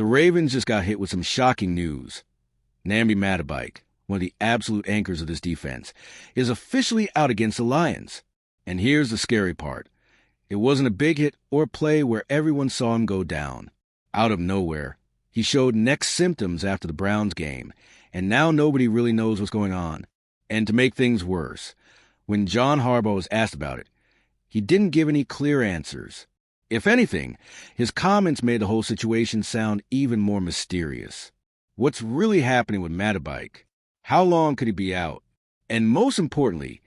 The Ravens just got hit with some shocking news. Nnamdi Madubuike, one of the absolute anchors of this defense, is officially out against the Lions. And here's the scary part. It wasn't a big hit or a play where everyone saw him go down. Out of nowhere, he showed neck symptoms after the Browns game, and now nobody really knows what's going on. And to make things worse, when John Harbaugh was asked about it, he didn't give any clear answers. If anything, his comments made the whole situation sound even more mysterious. What's really happening with Madubuike? How long could he be out? And most importantly,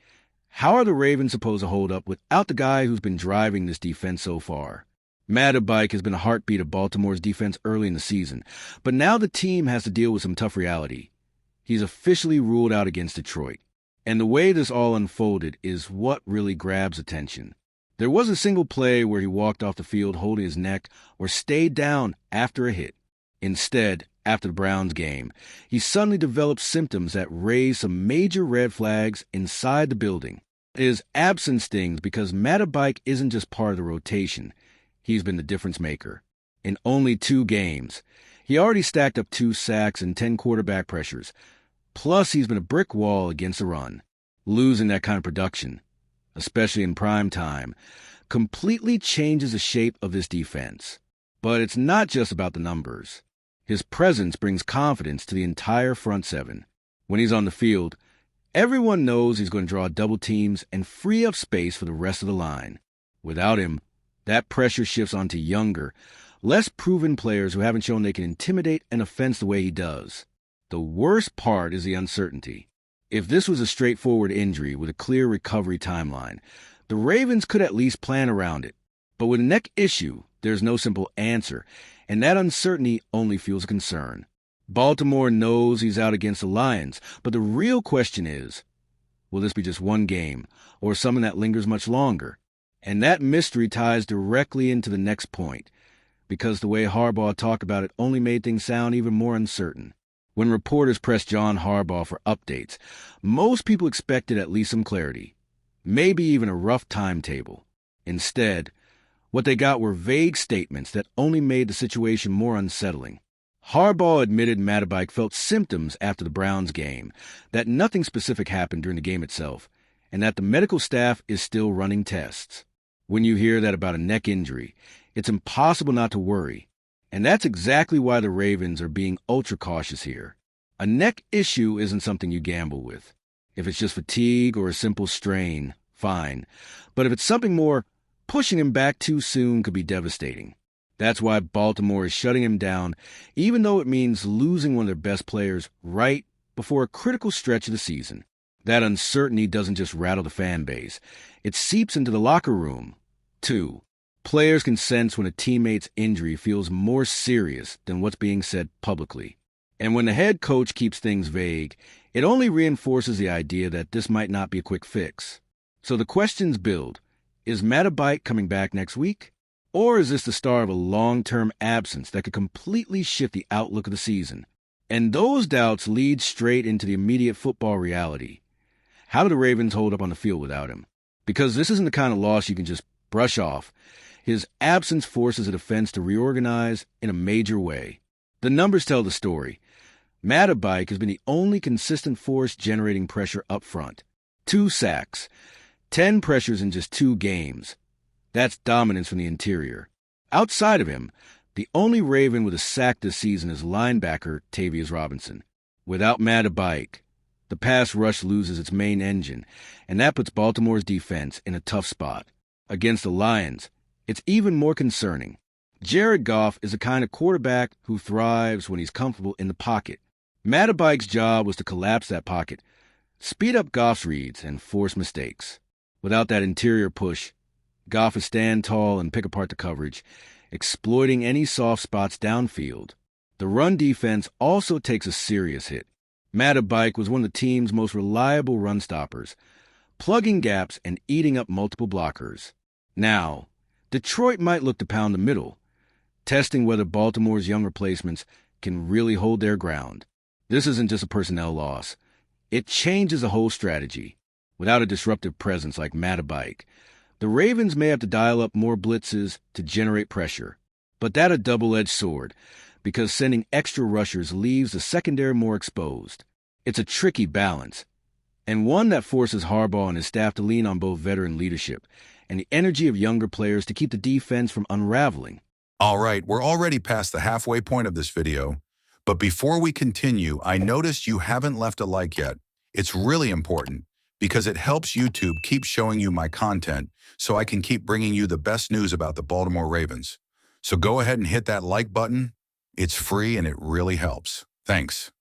how are the Ravens supposed to hold up without the guy who's been driving this defense so far? Madubuike has been a heartbeat of Baltimore's defense early in the season, but now the team has to deal with some tough reality. He's officially ruled out against Detroit. And the way this all unfolded is what really grabs attention. There was a single play where he walked off the field holding his neck or stayed down after a hit. Instead, after the Browns game, he suddenly developed symptoms that raised some major red flags inside the building. His absence stings because Madubuike isn't just part of the rotation. He's been the difference maker. In only 2 games, he already stacked up 2 sacks and 10 quarterback pressures. Plus, he's been a brick wall against the run. Losing that kind of production, especially in prime time, completely changes the shape of this defense. But it's not just about the numbers. His presence brings confidence to the entire front seven. When he's on the field, everyone knows he's going to draw double teams and free up space for the rest of the line. Without him, that pressure shifts onto younger, less proven players who haven't shown they can intimidate an offense the way he does. The worst part is the uncertainty. If this was a straightforward injury with a clear recovery timeline, the Ravens could at least plan around it. But with a neck issue, there's no simple answer, and that uncertainty only fuels a concern. Baltimore knows he's out against the Lions, but the real question is, will this be just one game, or something that lingers much longer? And that mystery ties directly into the next point, because the way Harbaugh talked about it only made things sound even more uncertain. When reporters pressed John Harbaugh for updates, most people expected at least some clarity, maybe even a rough timetable. Instead, what they got were vague statements that only made the situation more unsettling. Harbaugh admitted Madubuike felt symptoms after the Browns game, that nothing specific happened during the game itself, and that the medical staff is still running tests. When you hear that about a neck injury, it's impossible not to worry. And that's exactly why the Ravens are being ultra cautious here. A neck issue isn't something you gamble with. If it's just fatigue or a simple strain, fine. But if it's something more, pushing him back too soon could be devastating. That's why Baltimore is shutting him down, even though it means losing one of their best players right before a critical stretch of the season. That uncertainty doesn't just rattle the fan base. It seeps into the locker room, too. Players can sense when a teammate's injury feels more serious than what's being said publicly. And when the head coach keeps things vague, it only reinforces the idea that this might not be a quick fix. So the questions build. Is Madubuike coming back next week? Or is this the start of a long-term absence that could completely shift the outlook of the season? And those doubts lead straight into the immediate football reality. How do the Ravens hold up on the field without him? Because this isn't the kind of loss you can just brush off. His absence forces a defense to reorganize in a major way. The numbers tell the story. Madubuike has been the only consistent force generating pressure up front. 2 sacks, 10 pressures in just 2 games. That's dominance from the interior. Outside of him, the only Raven with a sack this season is linebacker Tavius Robinson. Without Madubuike, the pass rush loses its main engine, and that puts Baltimore's defense in a tough spot. Against the Lions, it's even more concerning. Jared Goff is the kind of quarterback who thrives when he's comfortable in the pocket. Madubuike's job was to collapse that pocket, speed up Goff's reads, and force mistakes. Without that interior push, Goff would stand tall and pick apart the coverage, exploiting any soft spots downfield. The run defense also takes a serious hit. Madubuike was one of the team's most reliable run stoppers, plugging gaps and eating up multiple blockers. Now, Detroit might look to pound the middle, testing whether Baltimore's young replacements can really hold their ground. This isn't just a personnel loss. It changes the whole strategy. Without a disruptive presence like Madubuike, the Ravens may have to dial up more blitzes to generate pressure. But that's a double-edged sword, because sending extra rushers leaves the secondary more exposed. It's a tricky balance, and one that forces Harbaugh and his staff to lean on both veteran leadership and the energy of younger players to keep the defense from unraveling. All right, we're already past the halfway point of this video, but before we continue, I noticed you haven't left a like yet. It's really important because it helps YouTube keep showing you my content so I can keep bringing you the best news about the Baltimore Ravens. So go ahead and hit that like button. It's free and it really helps. Thanks.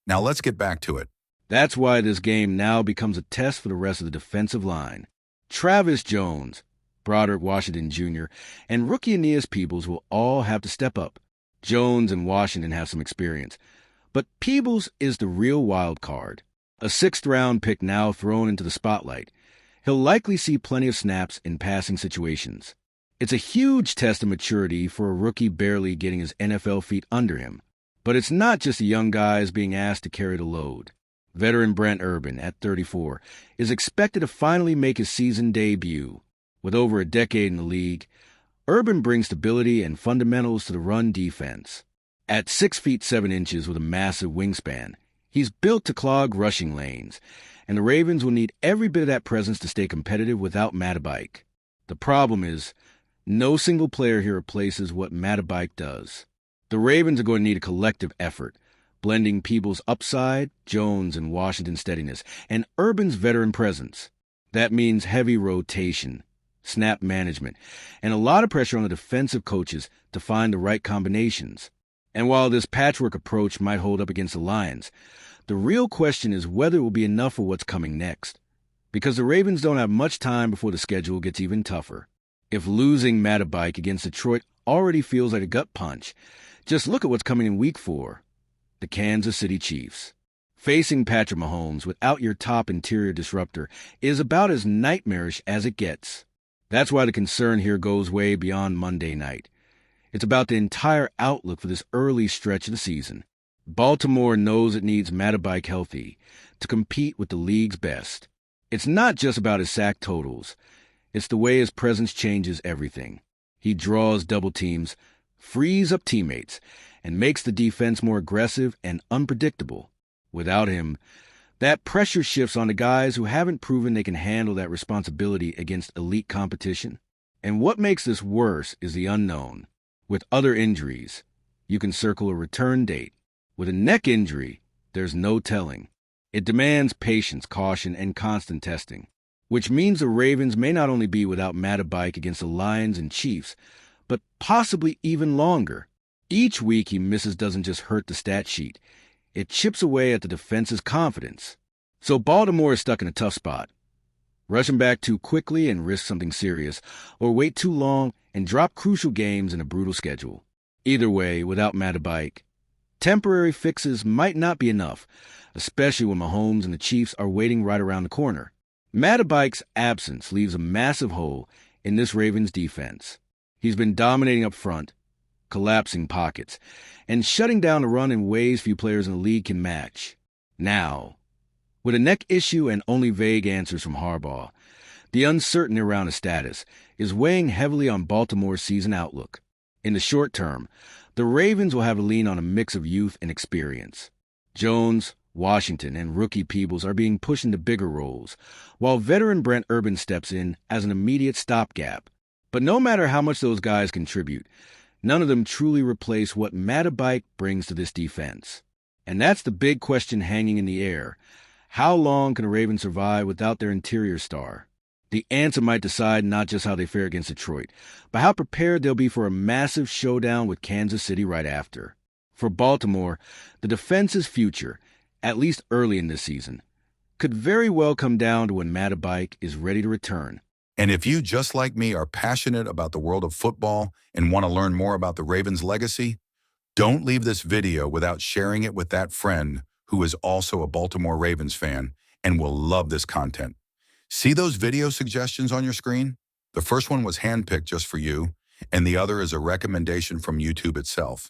Now let's get back to it. That's why this game now becomes a test for the rest of the defensive line. Travis Jones, Broderick Washington Jr., and rookie Aeneas Peebles will all have to step up. Jones and Washington have some experience, but Peebles is the real wild card. A sixth-round pick now thrown into the spotlight. He'll likely see plenty of snaps in passing situations. It's a huge test of maturity for a rookie barely getting his NFL feet under him. But it's not just the young guys being asked to carry the load. Veteran Brent Urban, at 34, is expected to finally make his season debut. With over a decade in the league, Urban brings stability and fundamentals to the run defense. At 6 feet 7 inches with a massive wingspan, he's built to clog rushing lanes, and the Ravens will need every bit of that presence to stay competitive without Madubuike. The problem is, no single player here replaces what Madubuike does. The Ravens are going to need a collective effort, blending Peebles' upside, Jones and Washington's steadiness, and Urban's veteran presence. That means heavy rotation, snap management, and a lot of pressure on the defensive coaches to find the right combinations. And while this patchwork approach might hold up against the Lions, the real question is whether it will be enough for what's coming next. Because the Ravens don't have much time before the schedule gets even tougher. If losing Madubuike against Detroit already feels like a gut punch, just look at what's coming in Week 4. The Kansas City Chiefs. Facing Patrick Mahomes without your top interior disruptor is about as nightmarish as it gets. That's why the concern here goes way beyond Monday night. It's about the entire outlook for this early stretch of the season. Baltimore knows it needs Madubuike healthy to compete with the league's best. It's not just about his sack totals. It's the way his presence changes everything. He draws double teams, frees up teammates, and makes the defense more aggressive and unpredictable. Without him, that pressure shifts onto guys who haven't proven they can handle that responsibility against elite competition. And what makes this worse is the unknown. With other injuries, you can circle a return date. With a neck injury, there's no telling. It demands patience, caution, and constant testing, which means the Ravens may not only be without Madubuike against the Lions and Chiefs, but possibly even longer. Each week he misses doesn't just hurt the stat sheet. It chips away at the defense's confidence. So Baltimore is stuck in a tough spot. Rush him back too quickly and risk something serious, or wait too long and drop crucial games in a brutal schedule. Either way, without Madubuike, temporary fixes might not be enough, especially when Mahomes and the Chiefs are waiting right around the corner. Madubuike's absence leaves a massive hole in this Ravens defense. He's been dominating up front, collapsing pockets, and shutting down the run in ways few players in the league can match. Now, with a neck issue and only vague answers from Harbaugh, the uncertainty around his status is weighing heavily on Baltimore's season outlook. In the short term, the Ravens will have to lean on a mix of youth and experience. Jones, Washington, and rookie Peebles are being pushed into bigger roles, while veteran Brent Urban steps in as an immediate stopgap. But no matter how much those guys contribute, none of them truly replace what Madubuike brings to this defense. And that's the big question hanging in the air. How long can the Ravens survive without their interior star? The answer might decide not just how they fare against Detroit, but how prepared they'll be for a massive showdown with Kansas City right after. For Baltimore, the defense's future, at least early in this season, could very well come down to when Madubuike is ready to return. And if you, just like me, are passionate about the world of football and want to learn more about the Ravens' legacy, don't leave this video without sharing it with that friend who is also a Baltimore Ravens fan and will love this content. See those video suggestions on your screen? The first one was handpicked just for you, and the other is a recommendation from YouTube itself.